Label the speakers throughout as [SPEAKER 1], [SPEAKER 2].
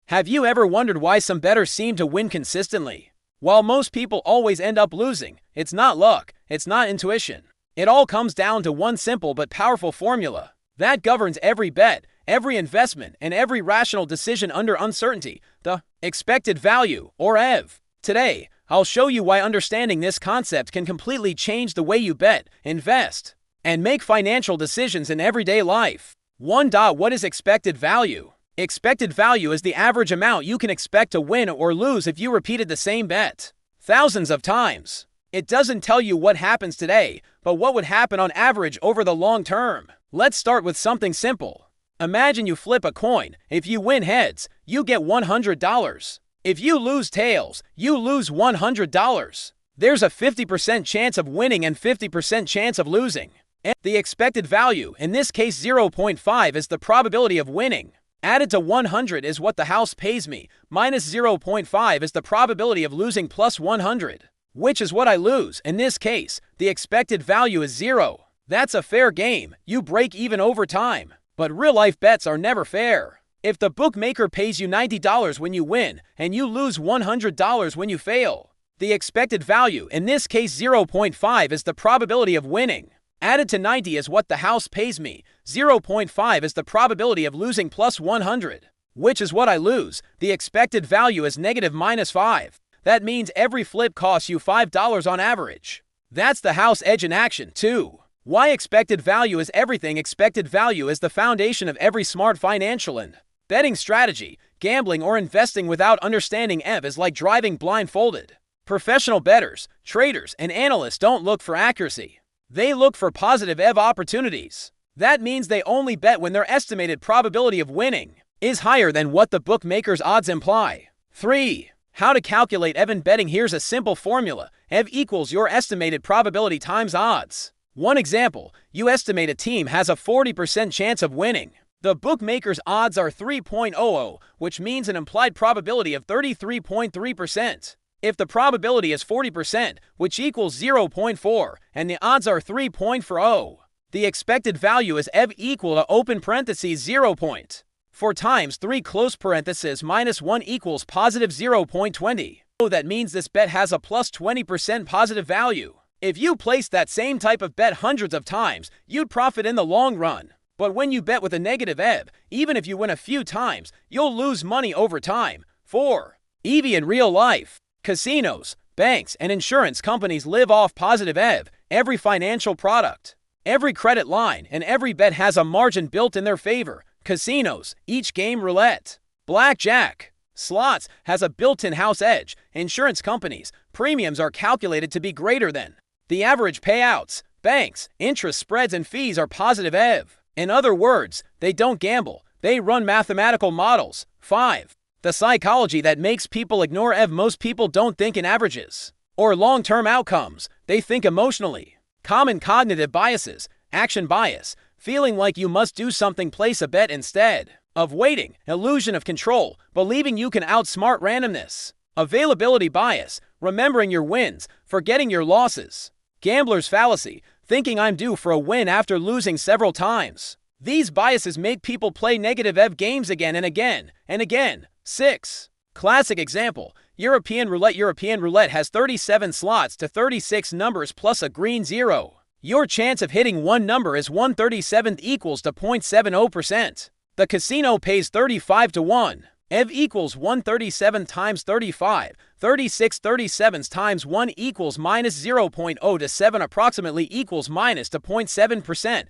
[SPEAKER 1] Have you ever wondered why some bettors seem to win consistently, while most people always end up losing? It's not luck, it's not intuition. It all comes down to one simple but powerful formula that governs every bet, every investment, and every rational decision under uncertainty: the expected value, or EV. Today, I'll show you why understanding this concept can completely change the way you bet, invest, and make financial decisions in everyday life. 1. What is expected value? Expected value is the average amount you can expect to win or lose if you repeated the same bet thousands of times. It doesn't tell you what happens today, but what would happen on average over the long term. Let's start with something simple. Imagine you flip a coin. If you win heads, you get $100. If you lose tails, you lose $100. There's a 50% chance of winning and 50% chance of losing. And the expected value, in this case 0.5, is the probability of winning. Added to 100 is what the house pays me, minus 0.5 is the probability of losing, plus 100, which is what I lose. In this case, the expected value is 0. That's a fair game. You break even over time. But real-life bets are never fair. If the bookmaker pays you $90 when you win, and you lose $100 when you fail, the expected value, in this case 0.5, is the probability of winning. Added to 90 is what the house pays me. 0.5 is the probability of losing, plus 100, which is what I lose. The expected value is negative minus 5. That means every flip costs you $5 on average. That's the house edge in action. 2. Why expected value is everything. Expected value is the foundation of every smart financial and betting strategy. Gambling or investing without understanding EV is like driving blindfolded. Professional bettors, traders, and analysts don't look for accuracy. They look for positive EV opportunities. That means they only bet when their estimated probability of winning is higher than what the bookmaker's odds imply. 3. How to calculate EV in betting. Here's a simple formula. EV equals your estimated probability times odds. One example, you estimate a team has a 40% chance of winning. The bookmaker's odds are 3.00, which means an implied probability of 33.3%. If the probability is 40%, which equals 0.4, and the odds are 3.40, the expected value is EV equal to open parentheses 0.4 times 3 close parentheses minus 1 equals positive 0.20. So that means this bet has a plus 20% positive value. If you place that same type of bet hundreds of times, you'd profit in the long run. But when you bet with a negative EV, even if you win a few times, you'll lose money over time. 4. EV in real life. Casinos, banks, and insurance companies live off positive EV. Every financial product, every credit line, and every bet has a margin built in their favor. Casinos, each game roulette, blackjack, slots has a built-in house edge. Insurance companies, premiums are calculated to be greater than the average payouts. Banks, interest spreads and fees are positive EV. In other words, they don't gamble, they run mathematical models. 5. The psychology that makes people ignore EV. Most people don't think in averages or long-term outcomes. They think emotionally. Common cognitive biases: action bias, feeling like you must do something, place a bet instead of waiting; illusion of control, believing you can outsmart randomness; availability bias, remembering your wins, forgetting your losses; gambler's fallacy, thinking I'm due for a win after losing several times. These biases make people play negative EV games again and again and again. 6. Classic example, European roulette. European roulette has 37 slots to 36 numbers plus a green 0. Your chance of hitting one number is 1/37 equals to 0.70%. The casino pays 35 to 1. EV equals 137 times 35. 36 37s times 1 equals minus 0.0 to 7 approximately equals minus to 0.7%.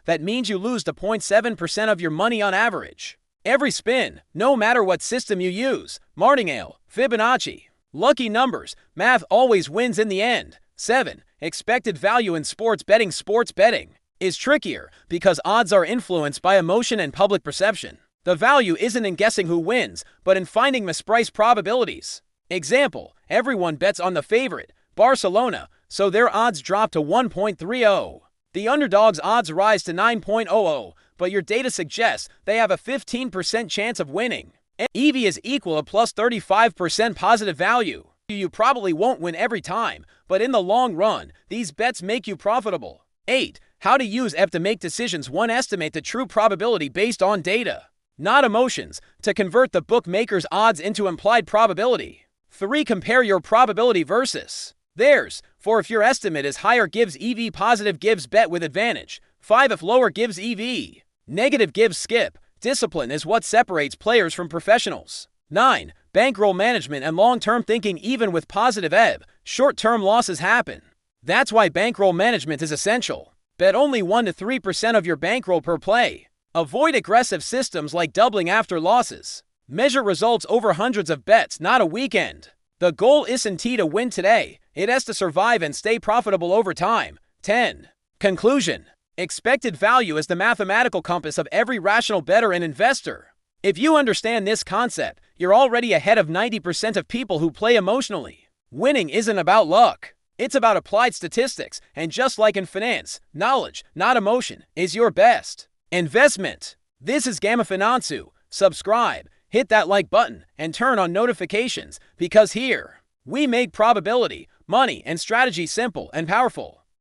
[SPEAKER 1] That means you lose to 0.7% of your money on average. Every spin, no matter what system you use, martingale, Fibonacci, lucky numbers, math always wins in the end. 7. Expected value in sports betting. Sports betting is trickier because odds are influenced by emotion and public perception. The value isn't in guessing who wins, but in finding mispriced probabilities. Example, everyone bets on the favorite, Barcelona, so their odds drop to 1.30. The underdog's odds rise to 9.00, but your data suggests they have a 15% chance of winning. EV is equal to plus 35% positive value. You probably won't win every time, but in the long run, these bets make you profitable. 8. How to use EP to make decisions. 1. Estimate the true probability based on data, not emotions, to convert the bookmaker's odds into implied probability. 3. Compare your probability versus theirs. 4. If your estimate is higher, gives EV positive, gives bet with advantage. 5. If lower, gives EV negative, gives skip. Discipline is what separates players from professionals. 9. Bankroll management and long-term thinking. Even with positive EV, short-term losses happen. That's why bankroll management is essential. Bet only 1 to 3% of your bankroll per play. Avoid aggressive systems like doubling after losses. Measure results over hundreds of bets, not a weekend. The goal isn't to win today, it has to survive and stay profitable over time. 10. Conclusion. Expected value is the mathematical compass of every rational bettor and investor. If you understand this concept, you're already ahead of 90% of people who play emotionally. Winning isn't about luck. It's about applied statistics, and just like in finance, knowledge, not emotion, is your best investment. This is GameFinanceU. Subscribe, hit that like button, and turn on notifications, because here, we make probability, money, and strategy simple and powerful.